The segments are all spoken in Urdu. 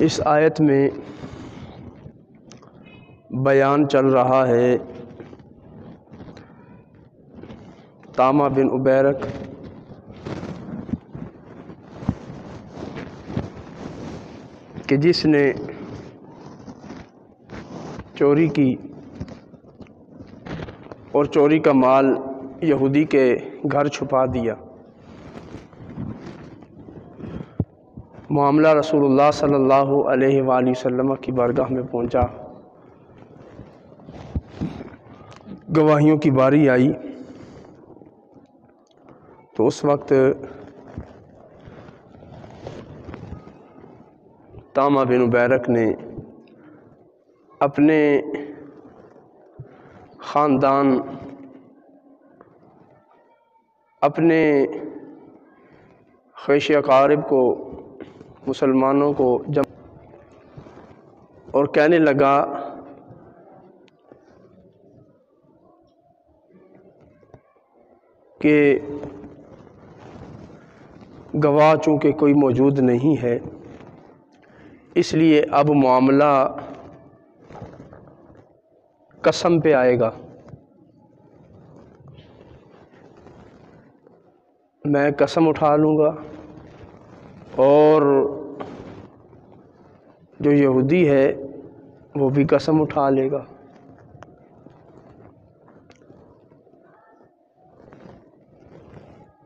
اس آیت میں بیان چل رہا ہے طامہ بن عبیرک کہ جس نے چوری کی اور چوری کا مال یہودی کے گھر چھپا دیا۔ معاملہ رسول اللہ صلی اللہ علیہ وآلہ وسلم کی بارگاہ میں پہنچا، گواہیوں کی باری آئی تو اس وقت طامہ بن عبیرک نے اپنے خاندان، اپنے خیش اقارب کو، مسلمانوں کو جمع اور کہنے لگا کہ گواہ چونکہ کوئی موجود نہیں ہے، اس لیے اب معاملہ قسم پہ آئے گا۔ میں قسم اٹھا لوں گا اور جو یہودی ہے وہ بھی قسم اٹھا لے گا۔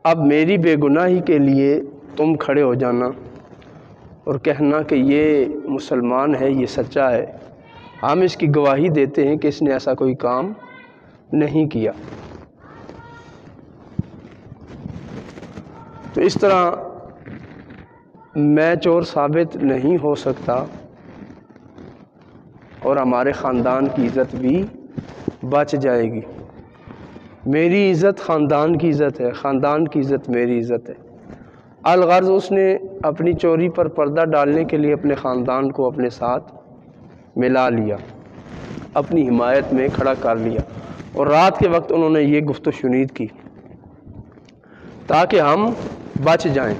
اب میری بے گناہی کے لیے تم کھڑے ہو جانا اور کہنا کہ یہ مسلمان ہے، یہ سچا ہے، ہم اس کی گواہی دیتے ہیں کہ اس نے ایسا کوئی کام نہیں کیا۔ تو اس طرح میں چور ثابت نہیں ہو سکتا اور ہمارے خاندان کی عزت بھی بچ جائے گی۔ میری عزت خاندان کی عزت ہے، خاندان کی عزت میری عزت ہے۔ الغرض اس نے اپنی چوری پر پردہ ڈالنے کے لیے اپنے خاندان کو اپنے ساتھ ملا لیا، اپنی حمایت میں کھڑا کر لیا، اور رات کے وقت انہوں نے یہ گفت و شنید کی تاکہ ہم بچ جائیں،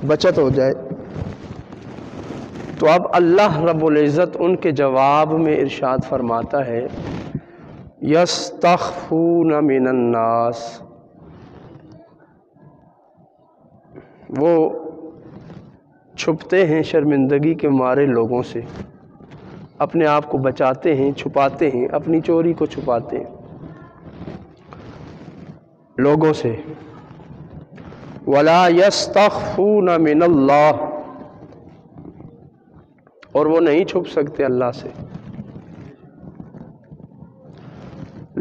بچت ہو جائے۔ تو اب اللہ رب العزت ان کے جواب میں ارشاد فرماتا ہے یستخفون من الناس، وہ چھپتے ہیں شرمندگی کے مارے لوگوں سے، اپنے آپ کو بچاتے ہیں، چھپاتے ہیں، اپنی چوری کو چھپاتے ہیں لوگوں سے۔ وَلَا يَسْتَخْفُونَ مِنَ اللَّهِ، اور وہ نہیں چھپ سکتے اللہ سے۔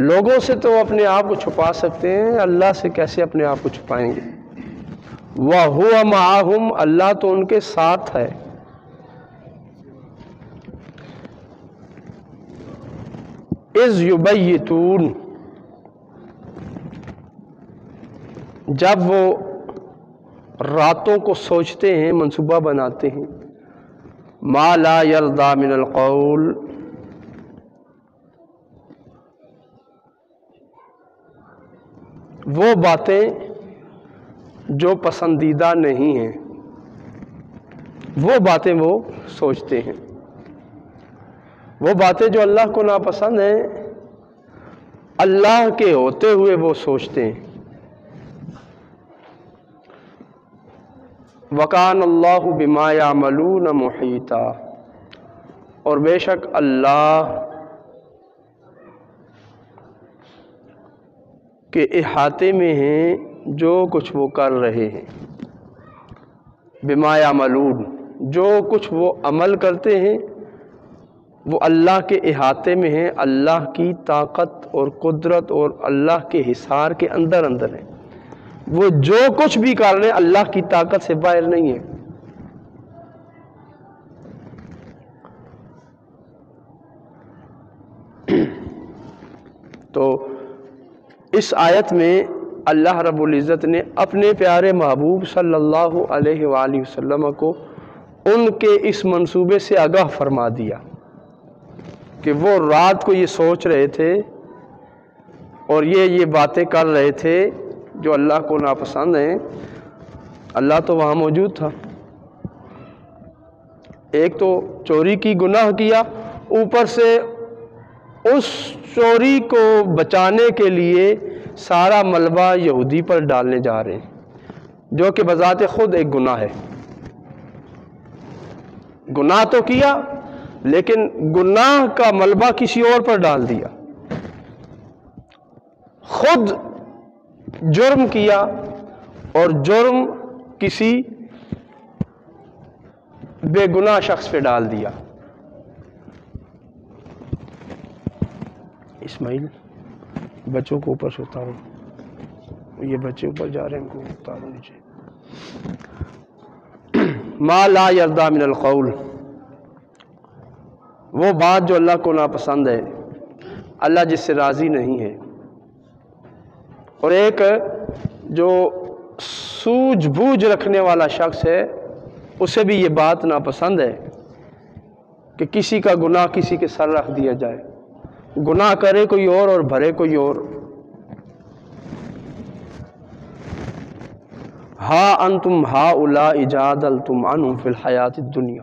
لوگوں سے تو اپنے آپ کو چھپا سکتے ہیں، اللہ سے کیسے اپنے آپ کو چھپائیں گے؟ وَهُوَ مَعَهُمْ، اللہ تو ان کے ساتھ ہے۔ اِذْ يُبَيِّتُونَ، جب وہ راتوں کو سوچتے ہیں، منصوبہ بناتے ہیں، مَا لَا يَرْضَى مِنَ الْقَوْلِ، وہ باتیں جو پسندیدہ نہیں ہیں، وہ باتیں وہ سوچتے ہیں، وہ باتیں جو اللہ کو ناپسند ہیں، اللہ کے ہوتے ہوئے وہ سوچتے ہیں۔ وَكَانَ اللَّهُ بِمَا يَعْمَلُونَ مُحِيطًا، اور بے شک اللہ کے احاطے میں ہیں جو کچھ وہ کر رہے ہیں۔ بِمَا يَعْمَلُونَ، جو کچھ وہ عمل کرتے ہیں وہ اللہ کے احاطے میں ہیں، اللہ کی طاقت اور قدرت اور اللہ کے حصار کے اندر اندر ہیں۔ وہ جو کچھ بھی کر رہے ہیں اللہ کی طاقت سے باہر نہیں ہے۔ تو اس آیت میں اللہ رب العزت نے اپنے پیارے محبوب صلی اللہ علیہ وآلہ وسلم کو ان کے اس منصوبے سے آگاہ فرما دیا کہ وہ رات کو یہ سوچ رہے تھے اور یہ باتیں کر رہے تھے جو اللہ کو ناپسند ہیں۔ اللہ تو وہاں موجود تھا، ایک تو چوری کی گناہ کیا، اوپر سے اس چوری کو بچانے کے لیے سارا ملبہ یہودی پر ڈالنے جا رہے ہیں، جو کہ بذات خود ایک گناہ ہے۔ گناہ تو کیا لیکن گناہ کا ملبہ کسی اور پر ڈال دیا، خود جرم کیا اور جرم کسی بے گناہ شخص پہ ڈال دیا۔ اسماعیل بچوں کو اوپر سے اتارو، یہ بچے اوپر جا رہے ہیں، ان کو اتارو نیچے۔ ما لا یرضی من القول، وہ بات جو اللہ کو ناپسند ہے، اللہ جس سے راضی نہیں ہے۔ اور ایک جو سوجھ بوجھ رکھنے والا شخص ہے، اسے بھی یہ بات ناپسند ہے کہ کسی کا گناہ کسی کے سر رکھ دیا جائے، گناہ کرے کوئی اور بھرے کوئی اور۔ ہا انتم ہؤلاء جادلتم عنہم فی الحیات الدنیا،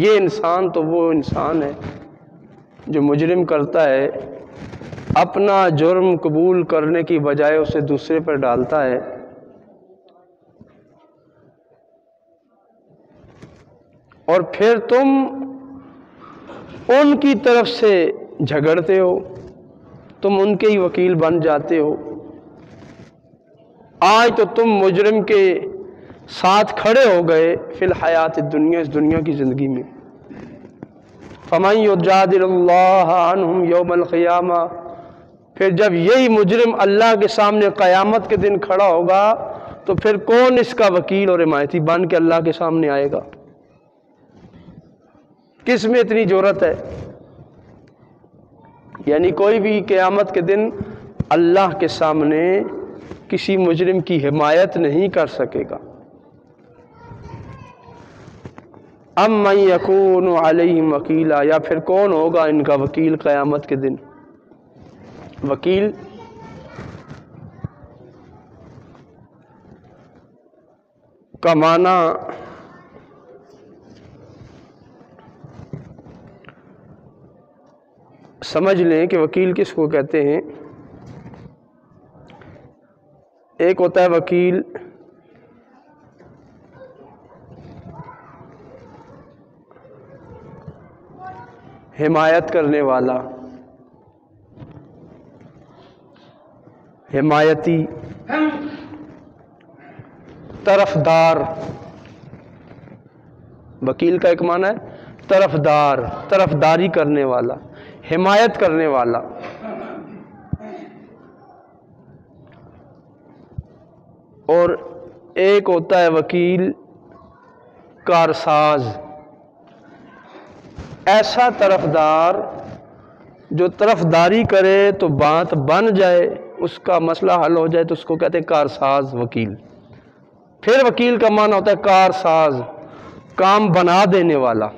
یہ انسان تو وہ انسان ہے جو مجرم کرتا ہے، اپنا جرم قبول کرنے کی بجائے اسے دوسرے پر ڈالتا ہے، اور پھر تم ان کی طرف سے جھگڑتے ہو، تم ان کے ہی وکیل بن جاتے ہو۔ آج تو تم مجرم کے ساتھ کھڑے ہو گئے فی الحیات الدنیا، اس دنیا کی زندگی میں۔ فمن یجادل اللہ عنہم یوم القیامہ، پھر جب یہی مجرم اللہ کے سامنے قیامت کے دن کھڑا ہوگا تو پھر کون اس کا وکیل اور حمایتی بن کے اللہ کے سامنے آئے گا؟ کس میں اتنی جرأت ہے؟ یعنی کوئی بھی قیامت کے دن اللہ کے سامنے کسی مجرم کی حمایت نہیں کر سکے گا۔ ام من یکون علیہم وکیلا، یا پھر کون ہوگا ان کا وکیل قیامت کے دن؟ وکیل کا معنی سمجھ لیں کہ وکیل کس کو کہتے ہیں۔ ایک ہوتا ہے وکیل حمایت کرنے والا، حمایتی، طرفدار۔ وکیل کا ایک معنی ہے طرفدار، طرفداری کرنے والا، حمایت کرنے والا۔ اور ایک ہوتا ہے وکیل کارساز، ایسا طرفدار جو طرفداری کرے تو بات بن جائے، اس کا مسئلہ حل ہو جائے تو اس کو کہتے ہیں کارساز وکیل۔ پھر وکیل کا معنی ہوتا ہے کارساز، کام بنا دینے والا۔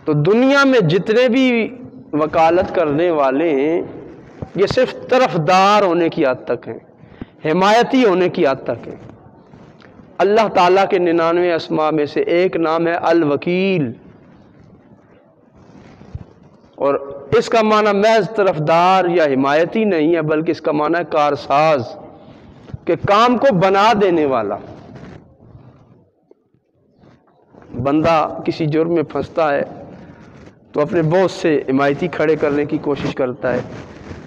تو دنیا میں جتنے بھی وکالت کرنے والے ہیں یہ صرف طرفدار ہونے کی حد تک ہیں، حمایتی ہونے کی حد تک ہیں۔ اللہ تعالیٰ کے 99 اسماء میں سے ایک نام ہے الوکیل، اور اس کا معنی محض طرفدار یا حمایتی نہیں ہے، بلکہ اس کا معنی ہے کارساز، کہ کام کو بنا دینے والا۔ بندہ کسی جرم میں پھنستا ہے تو اپنے بہت سے حمایتی کھڑے کرنے کی کوشش کرتا ہے۔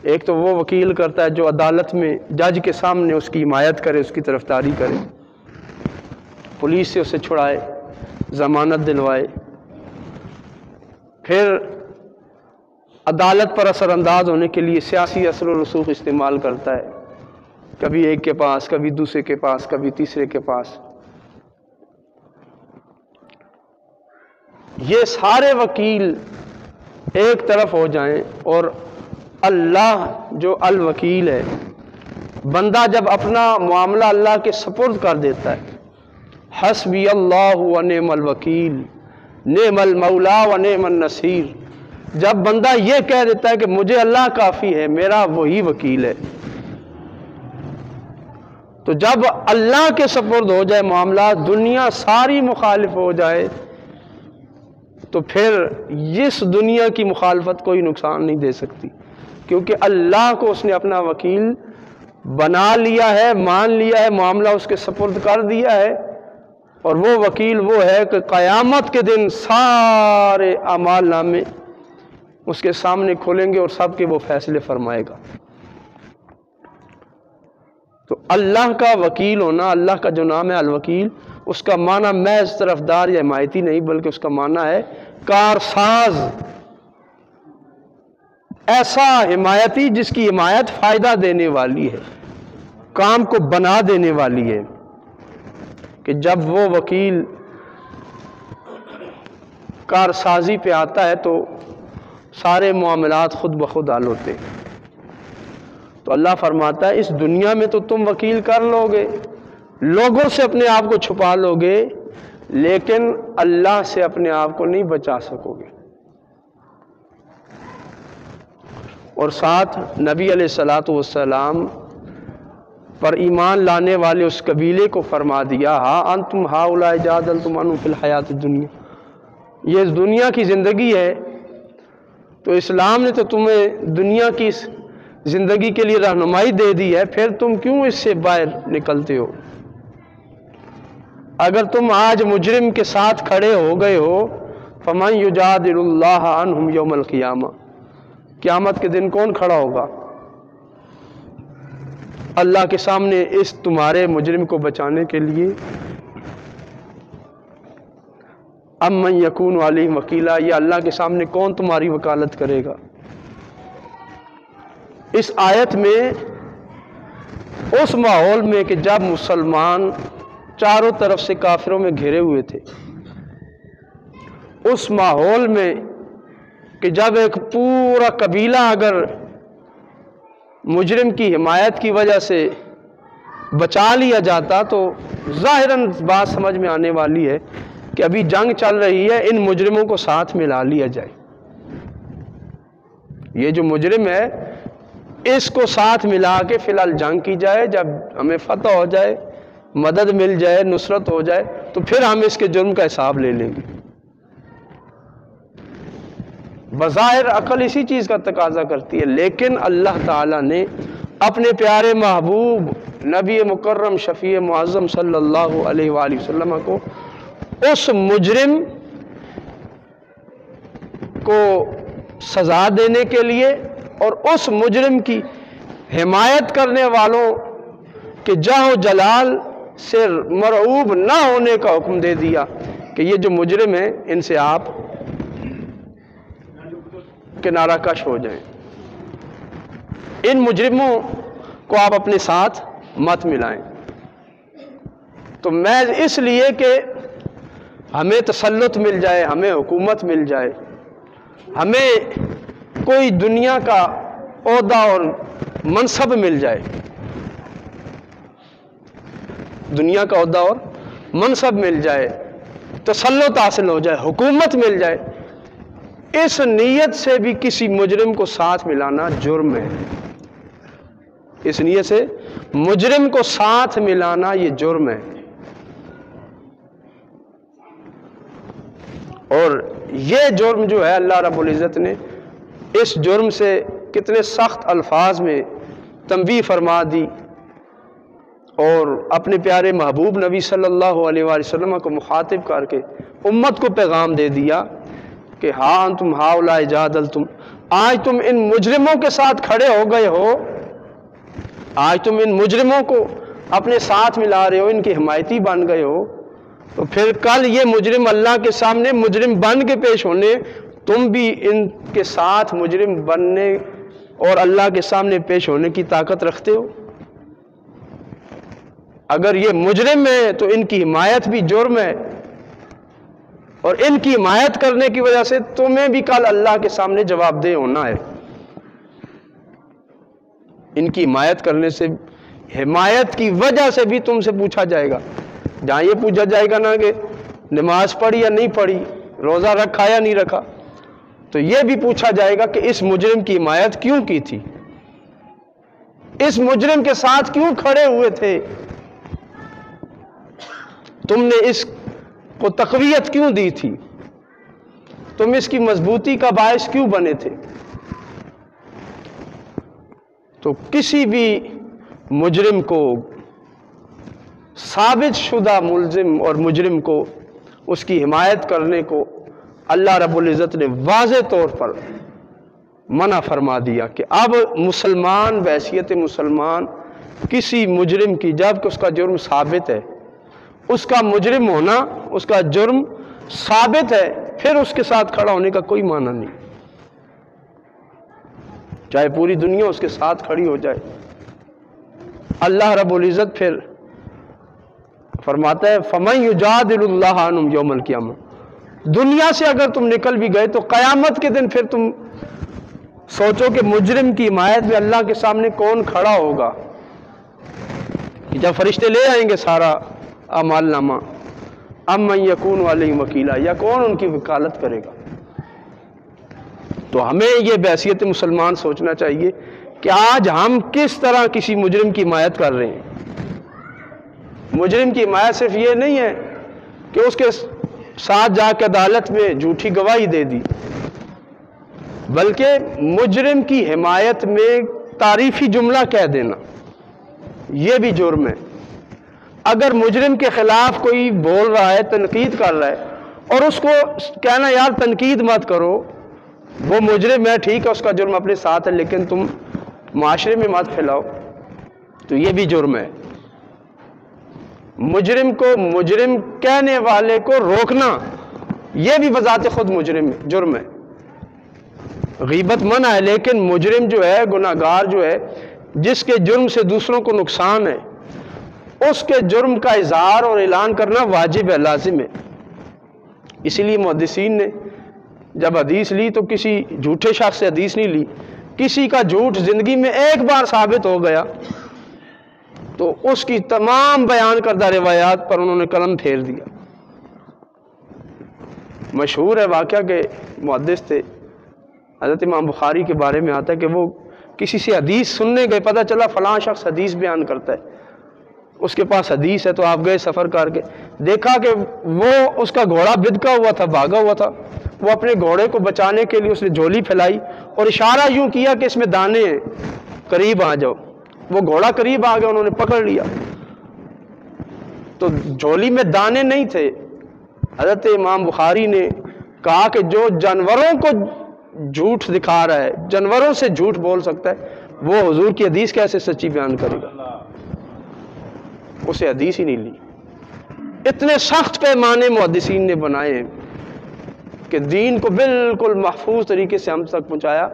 ایک تو وہ وکیل کرتا ہے جو عدالت میں جج کے سامنے اس کی حمایت کرے، اس کی طرفداری کرے، پولیس سے اسے چھڑائے، ضمانت دلوائے۔ پھر عدالت پر اثر انداز ہونے کے لیے سیاسی اثر و رسوخ استعمال کرتا ہے، کبھی ایک کے پاس، کبھی دوسرے کے پاس، کبھی تیسرے کے پاس۔ یہ سارے وکیل ایک طرف ہو جائیں اور اللہ جو الوکیل ہے، بندہ جب اپنا معاملہ اللہ کے سپرد کر دیتا ہے، حسبی اللہ و نعم الوکیل نعم المولا و نعم النصیر، جب بندہ یہ کہہ دیتا ہے کہ مجھے اللہ کافی ہے، میرا وہی وکیل ہے، تو جب اللہ کے سپرد ہو جائے معاملات، دنیا ساری مخالف ہو جائے، تو پھر اس دنیا کی مخالفت کوئی نقصان نہیں دے سکتی، کیونکہ اللہ کو اس نے اپنا وکیل بنا لیا ہے، مان لیا ہے، معاملہ اس کے سپرد کر دیا ہے، اور وہ وکیل وہ ہے کہ قیامت کے دن سارے اعمال نامے اس کے سامنے کھولیں گے اور سب کے وہ فیصلے فرمائے گا۔ تو اللہ کا وکیل ہونا، اللہ کا جو نام ہے الوکیل، اس کا معنی محض طرفدار یا حمایتی نہیں، بلکہ اس کا معنی ہے کارساز، ایسا حمایتی جس کی حمایت فائدہ دینے والی ہے، کام کو بنا دینے والی ہے، کہ جب وہ وکیل کارسازی پہ آتا ہے تو سارے معاملات خود بخود حل ہوتے ہیں۔ تو اللہ فرماتا ہے اس دنیا میں تو تم وکیل کر لو گے، لوگوں سے اپنے آپ کو چھپا لو گے، لیکن اللہ سے اپنے آپ کو نہیں بچا سکو گے۔ اور ساتھ نبی علیہ الصلوۃ والسلام پر ایمان لانے والے اس قبیلے کو فرما دیا، ہاں انتم ہؤلاء جادلتم عنہم فی الحیات الدنیا، یہ اس دنیا کی زندگی ہے، تو اسلام نے تو تمہیں دنیا کی زندگی کے لیے رہنمائی دے دی ہے، پھر تم کیوں اس سے باہر نکلتے ہو؟ اگر تم آج مجرم کے ساتھ کھڑے ہو گئے ہو، فمن یجادل اللہ عنہم یوم القیامہ، قیامت کے دن کون کھڑا ہوگا اللہ کے سامنے اس تمہارے مجرم کو بچانے کے لیے؟ امن یکون علیہم وکیلا، یہ اللہ کے سامنے کون تمہاری وکالت کرے گا؟ اس آیت میں اس ماحول میں کہ جب مسلمان چاروں طرف سے کافروں میں گھرے ہوئے تھے، اس ماحول میں کہ جب ایک پورا قبیلہ اگر مجرم کی حمایت کی وجہ سے بچا لیا جاتا، تو ظاہراً بات سمجھ میں آنے والی ہے کہ ابھی جنگ چل رہی ہے، ان مجرموں کو ساتھ ملا لیا جائے، یہ جو مجرم ہے اس کو ساتھ ملا کے فی الحال جنگ کی جائے، جب ہمیں فتح ہو جائے، مدد مل جائے، نصرت ہو جائے، تو پھر ہم اس کے جرم کا حساب لے لیں گے۔ بظاہر عقل اسی چیز کا تقاضا کرتی ہے، لیکن اللہ تعالیٰ نے اپنے پیارے محبوب نبی مکرم شفیع معظم صلی اللہ علیہ وآلہ وسلم کو اس مجرم کو سزا دینے کے لیے اور اس مجرم کی حمایت کرنے والوں کے جاہ و جلال سے مرعوب نہ ہونے کا حکم دے دیا کہ یہ جو مجرم ہیں ان سے آپ کنارہ کش ہو جائیں، ان مجرموں کو آپ اپنے ساتھ مت ملائیں۔ تو محض اس لیے کہ ہمیں تسلط مل جائے، ہمیں حکومت مل جائے، ہمیں کوئی دنیا کا عہدہ اور منصب مل جائے، دنیا کا عہدہ اور منصب مل جائے، تسلط حاصل ہو جائے، حکومت مل جائے، اس نیت سے بھی کسی مجرم کو ساتھ ملانا جرم ہے۔ اس نیت سے مجرم کو ساتھ ملانا یہ جرم ہے، اور یہ جرم جو ہے اللہ رب العزت نے اس جرم سے کتنے سخت الفاظ میں تنبیہ فرما دی، اور اپنے پیارے محبوب نبی صلی اللہ علیہ وآلہ وسلم کو مخاطب کر کے امت کو پیغام دے دیا کہ ہاں تم ہؤلاء جادلتم، آج تم ان مجرموں کے ساتھ کھڑے ہو گئے ہو، آج تم ان مجرموں کو اپنے ساتھ ملا رہے ہو، ان کی حمایتی بن گئے ہو، تو پھر کل یہ مجرم اللہ کے سامنے مجرم بن کے پیش ہونے، تم بھی ان کے ساتھ مجرم بننے اور اللہ کے سامنے پیش ہونے کی طاقت رکھتے ہو؟ اگر یہ مجرم ہے تو ان کی حمایت بھی جرم ہے، اور ان کی حمایت کرنے کی وجہ سے تمہیں بھی کل اللہ کے سامنے جواب دہ ہونا ہے۔ ان کی حمایت کرنے سے، حمایت کی وجہ سے بھی تم سے پوچھا جائے گا، جہاں یہ پوچھا جائے گا نا کہ نماز پڑھی یا نہیں پڑھی، روزہ رکھا یا نہیں رکھا، تو یہ بھی پوچھا جائے گا کہ اس مجرم کی حمایت کیوں کی تھی، اس مجرم کے ساتھ کیوں کھڑے ہوئے تھے، تم نے اس کو تقویت کیوں دی تھی؟ تم اس کی مضبوطی کا باعث کیوں بنے تھے؟ تو کسی بھی مجرم کو، ثابت شدہ ملزم اور مجرم کو، اس کی حمایت کرنے کو اللہ رب العزت نے واضح طور پر منع فرما دیا کہ اب مسلمان بحیثیت مسلمان کسی مجرم کی، جب کہ اس کا جرم ثابت ہے، اس کا مجرم ہونا، اس کا جرم ثابت ہے، پھر اس کے ساتھ کھڑا ہونے کا کوئی معنی نہیں، چاہے پوری دنیا اس کے ساتھ کھڑی ہو جائے۔ اللہ رب العزت پھر فرماتا ہے فَمَن يُجَادِلُ اللَّهَ عَنْهُمْ يَوْمَ الْقِيَامَةِ، دنیا سے اگر تم نکل بھی گئے تو قیامت کے دن پھر تم سوچو کہ مجرم کی حمایت میں اللہ کے سامنے کون کھڑا ہوگا، کہ جب فرشتے لے آئیں گے سارا اعمال نامہ، اَمَّن يَكُونُ عَلَيْهِمْ وَكِيلًا، یا کون ان کی وکالت کرے گا۔ تو ہمیں یہ بحیثیت مسلمان سوچنا چاہیے کہ آج ہم کس طرح کسی مجرم کی حمایت کر رہے ہیں۔ مجرم کی حمایت صرف یہ نہیں ہے کہ اس کے ساتھ جا کے عدالت میں جھوٹی گواہی دے دی، بلکہ مجرم کی حمایت میں تعریفی جملہ کہہ دینا یہ بھی جرم ہے۔ اگر مجرم کے خلاف کوئی بول رہا ہے، تنقید کر رہا ہے، اور اس کو کہنا یار تنقید مت کرو، وہ مجرم ہے، ٹھیک ہے اس کا جرم اپنے ساتھ ہے، لیکن تم معاشرے میں مت پھیلاؤ، تو یہ بھی جرم ہے۔ مجرم کو، مجرم کہنے والے کو روکنا یہ بھی بذات خود جرم ہے۔ غیبت منع ہے، لیکن مجرم جو ہے، گناہگار جو ہے، جس کے جرم سے دوسروں کو نقصان ہے، اس کے جرم کا اظہار اور اعلان کرنا واجب ہے، لازم ہے۔ اسی لیے محدثین نے جب حدیث لی تو کسی جھوٹے شخص سے حدیث نہیں لی، کسی کا جھوٹ زندگی میں ایک بار ثابت ہو گیا تو اس کی تمام بیان کردہ روایات پر انہوں نے قلم پھیر دیا۔ مشہور ہے واقعہ کہ محدث تھے، حضرت امام بخاری کے بارے میں آتا ہے کہ وہ کسی سے حدیث سننے گئے، پتہ چلا فلاں شخص حدیث بیان کرتا ہے، اس کے پاس حدیث ہے، تو آپ گئے سفر کر کے، دیکھا کہ وہ اس کا گھوڑا بدکا ہوا تھا، بھاگا ہوا تھا، وہ اپنے گھوڑے کو بچانے کے لیے اس نے جھولی پھیلائی اور اشارہ یوں کیا کہ اس میں دانے ہیں، قریب آ جاؤ۔ وہ گھوڑا قریب آ گیا، انہوں نے پکڑ لیا، تو جھولی میں دانے نہیں تھے۔ حضرت امام بخاری نے کہا کہ جو جانوروں کو جھوٹ دکھا رہا ہے، جانوروں سے جھوٹ بول سکتا ہے، وہ حضور کی حدیث کیسے سچی بیان کرے گا؟ اسے حدیث ہی نہیں لی۔ اتنے سخت پیمانے محدثین نے بنائے ہیں کہ دین کو بالکل محفوظ طریقے سے ہم تک پہنچایا۔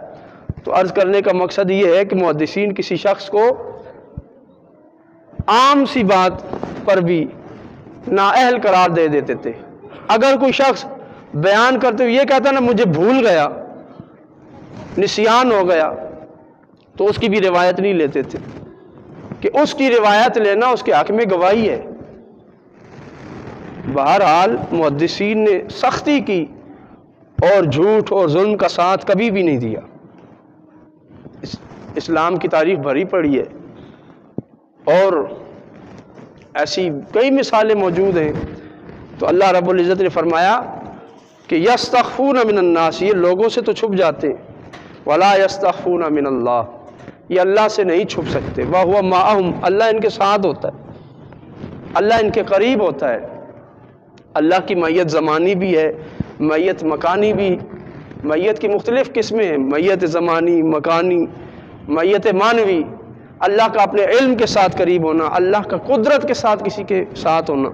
تو عرض کرنے کا مقصد یہ ہے کہ محدثین کسی شخص کو عام سی بات پر بھی نااہل قرار دے دیتے تھے۔ اگر کوئی شخص بیان کرتے ہوئے یہ کہتا نا مجھے بھول گیا، نسیان ہو گیا، تو اس کی بھی روایت نہیں لیتے تھے، کہ اس کی روایت لینا اس کے حق میں گواہی ہے۔ بہرحال محدثین نے سختی کی اور جھوٹ اور ظلم کا ساتھ کبھی بھی نہیں دیا۔ اسلام کی تاریخ بھری پڑی ہے اور ایسی کئی مثالیں موجود ہیں۔ تو اللہ رب العزت نے فرمایا کہ یستخفون من الناس، یہ لوگوں سے تو چھپ جاتے ہیں، ولا یستخفون من اللہ، یہ اللہ سے نہیں چھپ سکتے، وہو معہم، اللہ ان کے ساتھ ہوتا ہے، اللہ ان کے قریب ہوتا ہے۔ اللہ کی معیت زمانی بھی ہے، معیت مکانی بھی۔ معیت کی مختلف قسمیں ہیں، معیت زمانی، مکانی، معیت معنوی۔ اللہ کا اپنے علم کے ساتھ قریب ہونا، اللہ کا قدرت کے ساتھ کسی کے ساتھ ہونا۔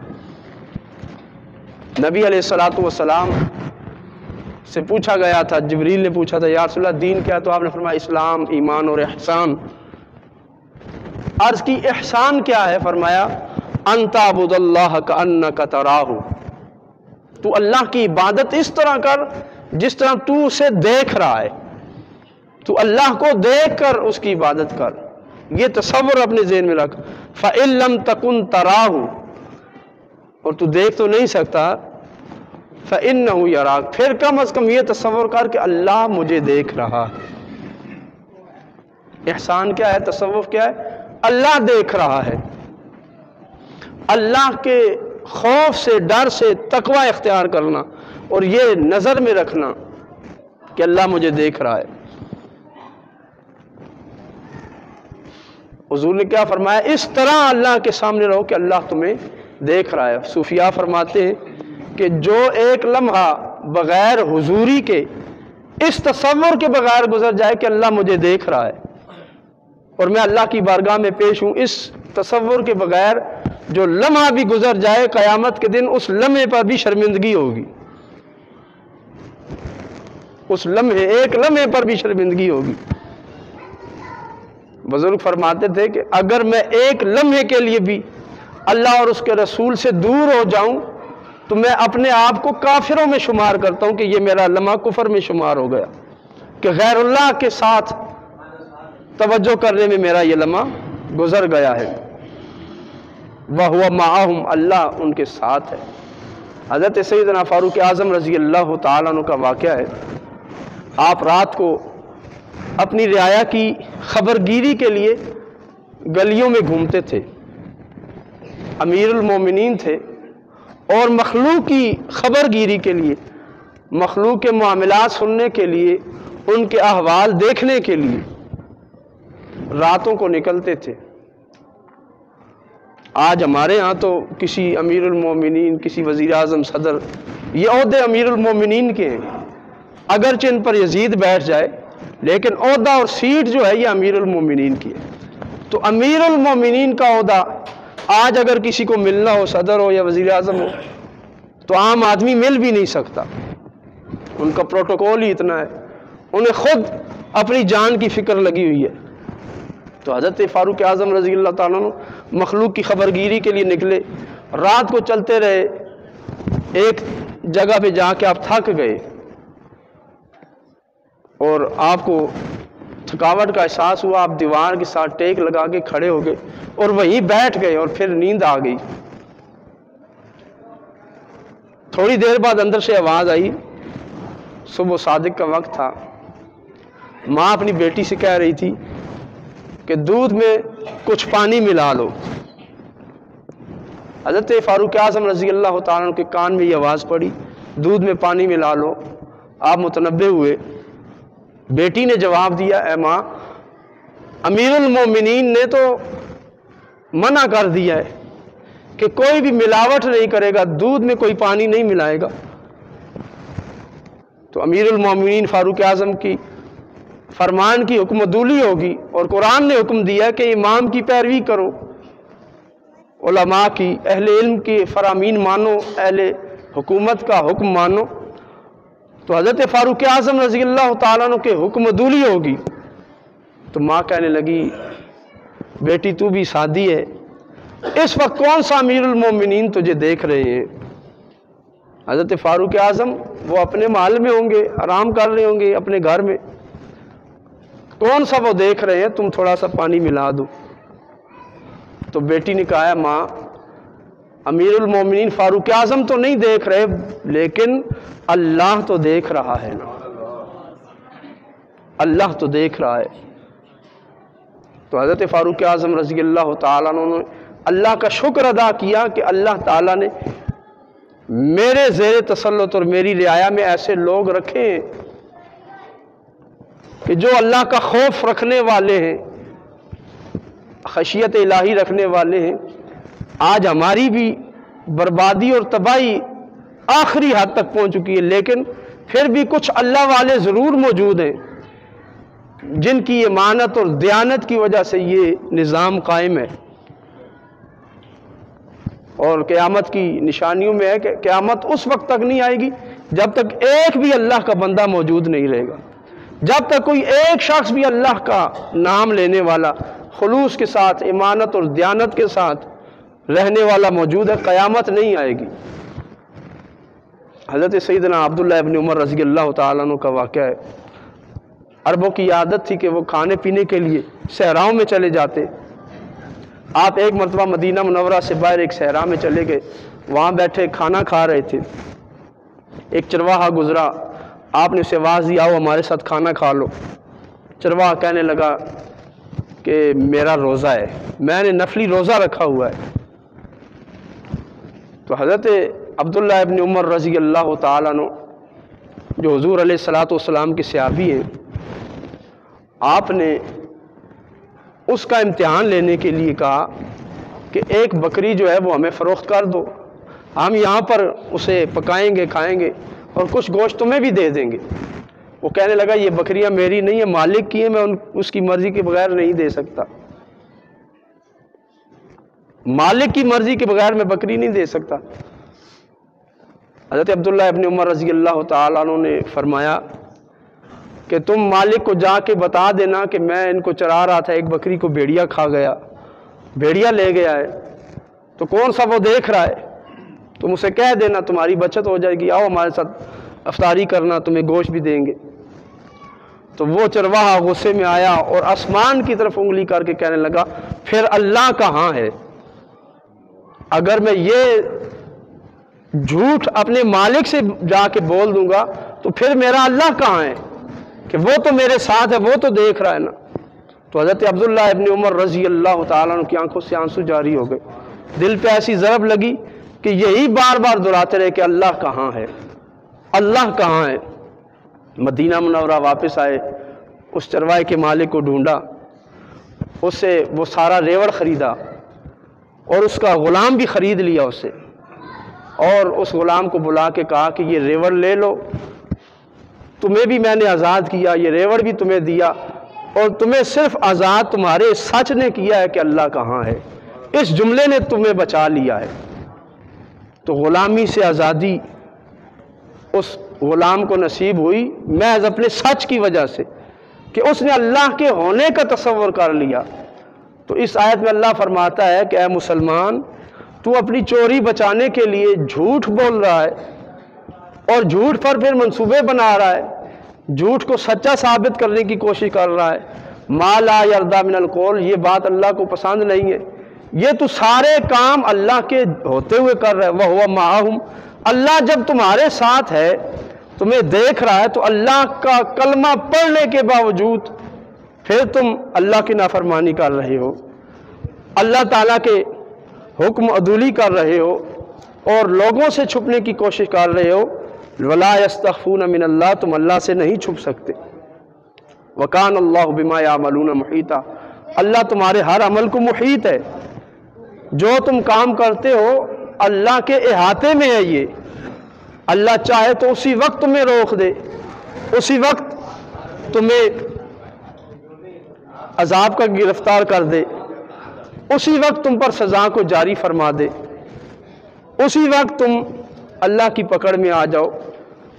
نبی علیہ الصلوۃ والسلام سے پوچھا گیا تھا، جبریل نے پوچھا تھا یا رسول اللہ دین کیا؟ تو آپ نے فرمایا اسلام، ایمان اور احسان۔ عرض کی احسان کیا ہے؟ فرمایا ان تعبد اللہ کأنک تراہ، تو اللہ کی عبادت اس طرح کر جس طرح تو اسے دیکھ رہا ہے، تو اللہ کو دیکھ کر اس کی عبادت کر۔ یہ تصور اپنے ذہن میں رکھ، فَإِن لَمْ تَكُنْ تَرَاهُ، اور تو دیکھ تو نہیں سکتا، فَإِنَّهُ يَرَاكَ، پھر کم از کم یہ تصور کر کہ اللہ مجھے دیکھ رہا ہے۔ احسان کیا ہے؟ تصوف کیا ہے؟ اللہ دیکھ رہا ہے، اللہ کے خوف سے، ڈر سے تقوی اختیار کرنا اور یہ نظر میں رکھنا کہ اللہ مجھے دیکھ رہا ہے۔ حضور نے کیا فرمایا؟ اس طرح اللہ کے سامنے رہو کہ اللہ تمہیں دیکھ رہا ہے۔ صوفیاء فرماتے ہیں کہ جو ایک لمحہ بغیر حضوری کے، اس تصور کے بغیر گزر جائے کہ اللہ مجھے دیکھ رہا ہے اور میں اللہ کی بارگاہ میں پیش ہوں، اس تصور کے بغیر جو لمحہ بھی گزر جائے قیامت کے دن اس لمحے پر بھی شرمندگی ہوگی، اس لمحے، ایک لمحے پر بھی شرمندگی ہوگی۔ بزرگ فرماتے تھے کہ اگر میں ایک لمحے کے لیے بھی اللہ اور اس کے رسول سے دور ہو جاؤں تو میں اپنے آپ کو کافروں میں شمار کرتا ہوں کہ یہ میرا لمحہ کفر میں شمار ہو گیا، کہ غیر اللہ کے ساتھ توجہ کرنے میں میرا یہ لمحہ گزر گیا ہے۔ وَهُوَ مَعَهُمْ، اللہ ان کے ساتھ ہے۔ حضرت سیدنا فاروق اعظم رضی اللہ تعالیٰ عنہ کا واقعہ ہے، آپ رات کو اپنی رعایا کی خبرگیری کے لیے گلیوں میں گھومتے تھے، امیر المومنین تھے، اور مخلوق کی خبرگیری کے لیے، مخلوق کے معاملات سننے کے لیے، ان کے احوال دیکھنے کے لیے راتوں کو نکلتے تھے۔ آج ہمارے ہاں تو کسی امیر المومنین، کسی وزیر اعظم، صدر، یہ عہدے امیر المومنین کے ہیں، اگرچہ ان پر یزید بیٹھ جائے لیکن عہدہ اور سیٹ جو ہے یہ امیر المومنین کی ہے۔ تو امیر المومنین کا عہدہ آج اگر کسی کو ملنا ہو، صدر ہو یا وزیر اعظم ہو، تو عام آدمی مل بھی نہیں سکتا، ان کا پروٹوکول ہی اتنا ہے، انہیں خود اپنی جان کی فکر لگی ہوئی ہے۔ تو حضرت فاروق اعظم رضی اللہ تعالیٰ عنہ مخلوق کی خبرگیری کے لیے نکلے، رات کو چلتے رہے، ایک جگہ پہ جا کے آپ تھک گئے اور آپ کو تھکاوٹ کا احساس ہوا، آپ دیوار کے ساتھ ٹیک لگا کے کھڑے ہو گئے اور وہیں بیٹھ گئے اور پھر نیند آ گئی۔ تھوڑی دیر بعد اندر سے آواز آئی، صبح صادق کا وقت تھا، ماں اپنی بیٹی سے کہہ رہی تھی کہ دودھ میں کچھ پانی ملا لو۔ حضرت فاروق اعظم رضی اللہ تعالیٰ عنہ کے کان میں یہ آواز پڑی، دودھ میں پانی ملا لو۔ آپ متنبہ ہوئے، بیٹی نے جواب دیا، اے ماں، امیر المومنین نے تو منع کر دیا ہے کہ کوئی بھی ملاوٹ نہیں کرے گا، دودھ میں کوئی پانی نہیں ملائے گا۔ تو امیر المومنین فاروق اعظم کی فرمان کی حکم عدولی ہوگی، اور قرآن نے حکم دیا کہ امام کی پیروی کرو، علماء کی، اہل علم کی فرامین مانو، اہل حکومت کا حکم مانو۔ تو حضرت فاروق اعظم رضی اللہ تعالیٰ عنہ کے حکم عدولی ہوگی۔ تو ماں کہنے لگی، بیٹی تو بھی سادی ہے، اس وقت کون سا امیر المومنین تجھے دیکھ رہے ہیں؟ حضرت فاروق اعظم وہ اپنے محل میں ہوں گے، آرام کر رہے ہوں گے اپنے گھر میں، کون سا وہ دیکھ رہے ہیں؟ تم تھوڑا سا پانی ملا دو۔ تو بیٹی نے کہا، ماں، امیر المومنین فاروق اعظم تو نہیں دیکھ رہے لیکن اللہ تو دیکھ رہا ہے نا، اللہ تو دیکھ رہا ہے۔ تو حضرت فاروق اعظم رضی اللہ تعالیٰ عنہ نے اللہ کا شکر ادا کیا کہ اللہ تعالیٰ نے میرے زیر تسلط اور میری رعایا میں ایسے لوگ رکھے ہیں کہ جو اللہ کا خوف رکھنے والے ہیں، خشیت الہی رکھنے والے ہیں۔ آج ہماری بھی بربادی اور تباہی آخری حد تک پہنچ چکی ہے، لیکن پھر بھی کچھ اللہ والے ضرور موجود ہیں جن کی امانت اور دیانت کی وجہ سے یہ نظام قائم ہے۔ اور قیامت کی نشانیوں میں ہے کہ قیامت اس وقت تک نہیں آئے گی جب تک ایک بھی اللہ کا بندہ موجود نہیں رہے گا، جب تک کوئی ایک شخص بھی اللہ کا نام لینے والا خلوص کے ساتھ، امانت اور دیانت کے ساتھ رہنے والا موجود ہے، قیامت نہیں آئے گی۔ حضرت سیدنا عبداللہ ابن عمر رضی اللہ تعالیٰ عنہ کا واقعہ ہے، عربوں کی عادت تھی کہ وہ کھانے پینے کے لیے صحراؤں میں چلے جاتے۔ آپ ایک مرتبہ مدینہ منورہ سے باہر ایک صحرا میں چلے گئے، وہاں بیٹھے کھانا کھا رہے تھے، ایک چرواہا گزرا، آپ نے اسے آواز دی، آؤ ہمارے ساتھ کھانا کھا لو۔ چرواہا کہنے لگا کہ میرا روزہ ہے، میں نے نفلی روزہ رکھا ہوا ہے۔ تو حضرت عبداللہ ابن عمر رضی اللہ تعالیٰ عنہ جو حضور علیہ الصلوۃ والسلام کے صحابی ہیں، آپ نے اس کا امتحان لینے کے لیے کہا کہ ایک بکری جو ہے وہ ہمیں فروخت کر دو، ہم یہاں پر اسے پکائیں گے، کھائیں گے اور کچھ گوشت تمہیں بھی دے دیں گے۔ وہ کہنے لگا یہ بکریاں میری نہیں ہیں، مالک کی ہیں، میں اس کی مرضی کے بغیر نہیں دے سکتا، مالک کی مرضی کے بغیر میں بکری نہیں دے سکتا۔ حضرت عبداللہ ابن عمر رضی اللہ تعالیٰ عنہ نے فرمایا کہ تم مالک کو جا کے بتا دینا کہ میں ان کو چرا رہا تھا، ایک بکری کو بھیڑیا کھا گیا، بھیڑیا لے گیا ہے، تو کون سا وہ دیکھ رہا ہے، تم اسے کہہ دینا، تمہاری بچت ہو جائے گی، آؤ ہمارے ساتھ افطاری کرنا، تمہیں گوشت بھی دیں گے۔ تو وہ چرواہا غصے میں آیا اور آسمان کی طرف انگلی کر کے کہنے لگا پھر اللہ کہاں ہے؟ اگر میں یہ جھوٹ اپنے مالک سے جا کے بول دوں گا تو پھر میرا اللہ کہاں ہے کہ وہ تو میرے ساتھ ہے، وہ تو دیکھ رہا ہے نا۔ تو حضرت عبداللہ ابن عمر رضی اللہ تعالیٰ عنہ کی آنکھوں سے آنسو جاری ہو گئے، دل پہ ایسی ضرب لگی کہ یہی بار بار دہراتے رہے کہ اللہ کہاں ہے، اللہ کہاں ہے۔ مدینہ منورہ واپس آئے، اس چرواہے کے مالک کو ڈھونڈا، اس سے وہ سارا ریوڑ خریدا اور اس کا غلام بھی خرید لیا اس سے، اور اس غلام کو بلا کے کہا کہ یہ ریوڑ لے لو، تمہیں بھی میں نے آزاد کیا، یہ ریوڑ بھی تمہیں دیا، اور تمہیں صرف آزاد تمہارے سچ نے کیا ہے کہ اللہ کہاں ہے، اس جملے نے تمہیں بچا لیا ہے۔ تو غلامی سے آزادی اس غلام کو نصیب ہوئی محض اپنے سچ کی وجہ سے کہ اس نے اللہ کے ہونے کا تصور کر لیا۔ تو اس آیت میں اللہ فرماتا ہے کہ اے مسلمان، تو اپنی چوری بچانے کے لیے جھوٹ بول رہا ہے اور جھوٹ پر پھر منصوبے بنا رہا ہے، جھوٹ کو سچا ثابت کرنے کی کوشش کر رہا ہے۔ ما لا یرضی من القول، یہ بات اللہ کو پسند نہیں ہے، یہ تو سارے کام اللہ کے ہوتے ہوئے کر رہا ہے۔ وَهُوَ مَعَهُمْ، اللہ جب تمہارے ساتھ ہے، تمہیں دیکھ رہا ہے، تو اللہ کا کلمہ پڑھنے کے باوجود پھر تم اللہ کی نافرمانی کر رہے ہو، اللہ تعالیٰ کے حکم عدولی کر رہے ہو اور لوگوں سے چھپنے کی کوشش کر رہے ہو۔ وَلَا يَسْتَخْفُونَ مِنَ اللَّهِ، تم اللہ سے نہیں چھپ سکتے۔ وَكَانَ اللَّهُ بِمَا يَعْمَلُونَ مُحِيطًا، اللہ تمہارے ہر عمل کو محیط ہے، جو تم کام کرتے ہو اللہ کے احاطے میں ہے۔ یہ اللہ چاہے تو اسی وقت تمہیں روک دے، اسی وقت تمہیں عذاب کا گرفتار کر دے، اسی وقت تم پر سزا کو جاری فرما دے، اسی وقت تم اللہ کی پکڑ میں آ جاؤ،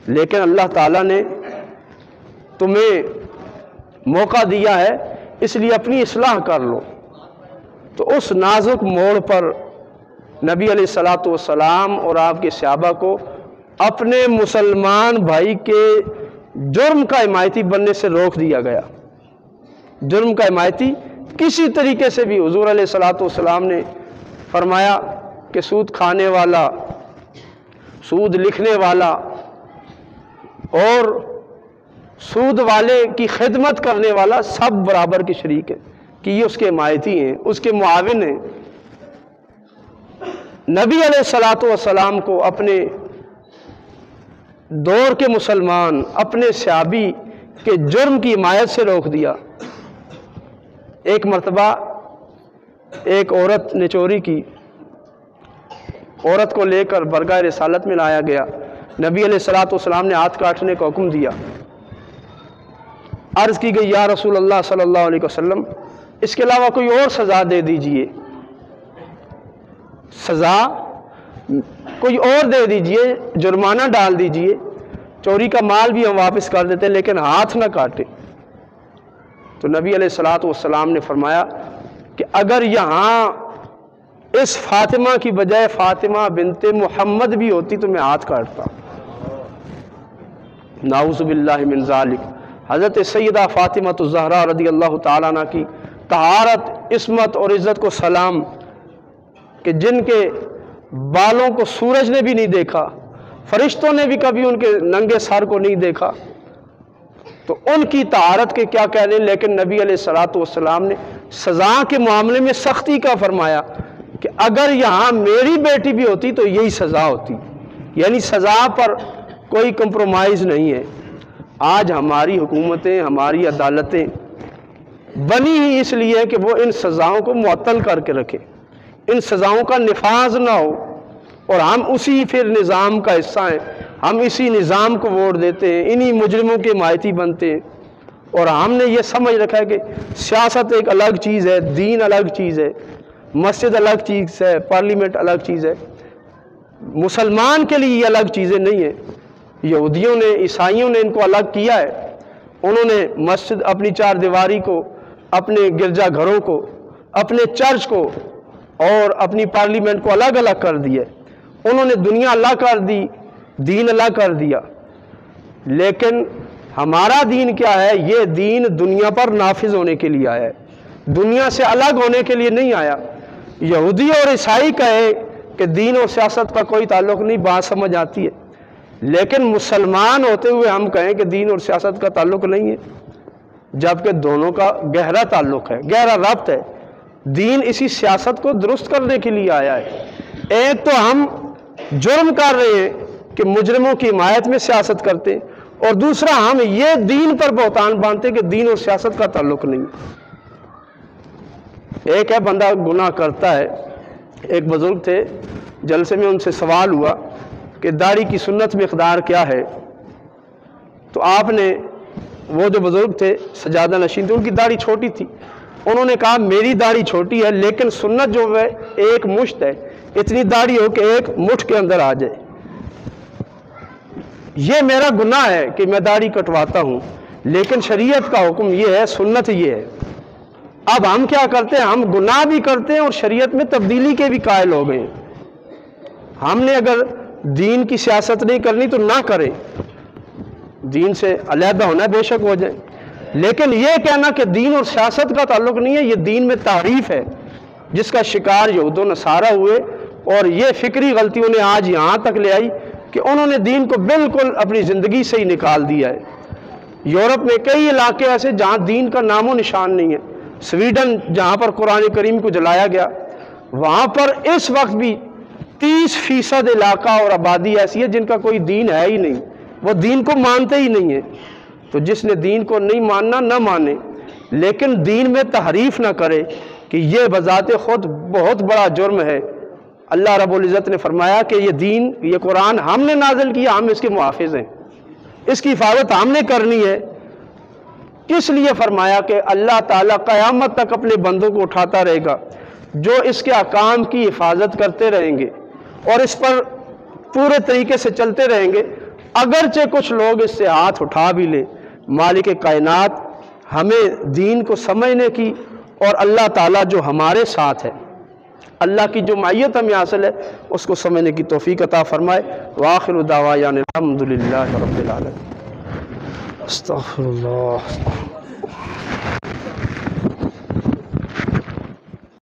لیکن اللہ تعالیٰ نے تمہیں موقع دیا ہے، اس لیے اپنی اصلاح کر لو۔ تو اس نازک موڑ پر نبی علیہ الصلوۃ والسلام اور آپ کے صحابہ کو اپنے مسلمان بھائی کے جرم کا حمایتی بننے سے روک دیا گیا۔ جرم کا حمایتی کسی طریقے سے بھی، حضور علیہ الصلوۃ والسلام نے فرمایا کہ سود کھانے والا، سود لکھنے والا اور سود والے کی خدمت کرنے والا سب برابر کے شریک ہیں، کہ یہ اس کے حمایتی ہیں، اس کے معاون ہیں۔ نبی علیہ الصلوۃ والسلام کو اپنے دور کے مسلمان، اپنے صحابی کے جرم کی حمایت سے روک دیا۔ ایک مرتبہ ایک عورت نے چوری کی، عورت کو لے کر برگاہ رسالت میں لایا گیا، نبی علیہ الصلوۃ والسلام نے ہاتھ کاٹنے کا حکم دیا۔ عرض کی گئی یا رسول اللہ صلی اللہ علیہ وسلم، اس کے علاوہ کوئی اور سزا دے دیجئے، سزا کوئی اور دے دیجئے، جرمانہ ڈال دیجئے، چوری کا مال بھی ہم واپس کر دیتے لیکن ہاتھ نہ کاٹے۔ تو نبی علیہ الصلوۃ والسلام نے فرمایا کہ اگر یہاں اس فاطمہ کی بجائے فاطمہ بنت محمد بھی ہوتی تو میں ہاتھ کاٹتا۔ نعوذ باللہ من ذالک۔ حضرت سیدہ فاطمہ الزہرا رضی اللہ تعالیٰ عنہ کی طہارت، عصمت اور عزت کو سلام، کہ جن کے بالوں کو سورج نے بھی نہیں دیکھا، فرشتوں نے بھی کبھی ان کے ننگے سر کو نہیں دیکھا، تو ان کی طہارت کے کیا کہنے۔ لیکن نبی علیہ الصلوۃ والسلام نے سزا کے معاملے میں سختی کا فرمایا کہ اگر یہاں میری بیٹی بھی ہوتی تو یہی سزا ہوتی، یعنی سزا پر کوئی کمپرومائز نہیں ہے۔ آج ہماری حکومتیں، ہماری عدالتیں بنی ہی اس لیے کہ وہ ان سزاؤں کو معطل کر کے رکھے، ان سزاؤں کا نفاذ نہ ہو، اور ہم اسی پھر نظام کا حصہ ہیں، ہم اسی نظام کو ووٹ دیتے ہیں، انہی مجرموں کے حمایتی بنتے ہیں، اور ہم نے یہ سمجھ رکھا ہے کہ سیاست ایک الگ چیز ہے، دین الگ چیز ہے، مسجد الگ چیز ہے، پارلیمنٹ الگ چیز ہے۔ مسلمان کے لیے یہ الگ چیزیں نہیں ہیں۔ یہودیوں نے، عیسائیوں نے ان کو الگ کیا ہے، انہوں نے مسجد، اپنی چار دیواری کو، اپنے گرجا گھروں کو، اپنے چرچ کو اور اپنی پارلیمنٹ کو الگ الگ کر دیا، انہوں نے دنیا الگ کر دی، دین الگ کر دیا۔ لیکن ہمارا دین کیا ہے؟ یہ دین دنیا پر نافذ ہونے کے لیے آیا ہے، دنیا سے الگ ہونے کے لیے نہیں آیا۔ یہودی اور عیسائی کہے کہ دین اور سیاست کا کوئی تعلق نہیں، بات سمجھ آتی ہے، لیکن مسلمان ہوتے ہوئے ہم کہیں کہ دین اور سیاست کا تعلق نہیں ہے، جبکہ دونوں کا گہرا تعلق ہے، گہرا ربط ہے۔ دین اسی سیاست کو درست کرنے کے لیے آیا ہے۔ ایک تو ہم جرم کر رہے ہیں کہ مجرموں کی حمایت میں سیاست کرتے ہیں، اور دوسرا ہم یہ دین پر بہتان باندھتے ہیں کہ دین اور سیاست کا تعلق نہیں۔ ایک ہے بندہ گناہ کرتا ہے، ایک بزرگ تھے جلسے میں، ان سے سوال ہوا کہ داڑھی کی سنت مقدار کیا ہے؟ تو آپ نے، وہ جو بزرگ تھے سجادہ نشین تھے، ان کی داڑھی چھوٹی تھی، انہوں نے کہا میری داڑھی چھوٹی ہے لیکن سنت جو ہے ایک مشت ہے، اتنی داڑھی ہو کہ ایک مٹھ کے اندر آ جائے۔ یہ میرا گناہ ہے کہ میں داڑھی کٹواتا ہوں، لیکن شریعت کا حکم یہ ہے، سنت یہ ہے۔ اب ہم کیا کرتے ہیں؟ ہم گناہ بھی کرتے ہیں اور شریعت میں تبدیلی کے بھی قائل ہو گئے ہیں۔ ہم نے اگر دین کی سیاست نہیں کرنی تو نہ کریں، دین سے علیحدہ ہونا بے شک ہو جائے، لیکن یہ کہنا کہ دین اور سیاست کا تعلق نہیں ہے، یہ دین میں تعریف ہے، جس کا شکار یہود و نصارہ ہوئے، اور یہ فکری غلطی انہیں آج یہاں تک لے آئی کہ انہوں نے دین کو بالکل اپنی زندگی سے ہی نکال دیا ہے۔ یورپ میں کئی علاقے ایسے جہاں دین کا نام و نشان نہیں ہے۔ سویڈن جہاں پر قرآن کریم کو جلایا گیا، وہاں پر اس وقت بھی 30% علاقہ اور آبادی ایسی ہے جن کا کوئی دین ہے ہی نہیں، وہ دین کو مانتے ہی نہیں ہیں۔ تو جس نے دین کو نہیں ماننا نہ مانے، لیکن دین میں تحریف نہ کرے کہ یہ بذات خود بہت بڑا جرم ہے۔ اللہ رب العزت نے فرمایا کہ یہ دین، یہ قرآن ہم نے نازل کیا، ہم اس کے محافظ ہیں، اس کی حفاظت ہم نے کرنی ہے۔ کس لیے فرمایا کہ اللہ تعالیٰ قیامت تک اپنے بندوں کو اٹھاتا رہے گا جو اس کے احکام کی حفاظت کرتے رہیں گے اور اس پر پورے طریقے سے چلتے رہیں گے، اگرچہ کچھ لوگ اس سے ہاتھ اٹھا بھی لیں۔ مالک کائنات ہمیں دین کو سمجھنے کی اور اللہ تعالیٰ جو ہمارے ساتھ ہے، اللہ کی جو معیت ہمیں حاصل ہے، اس کو سمجھنے کی توفیق عطا فرمائے۔ وآخر دعوانا الحمدللہ رب العالمین۔ استغفر اللہ۔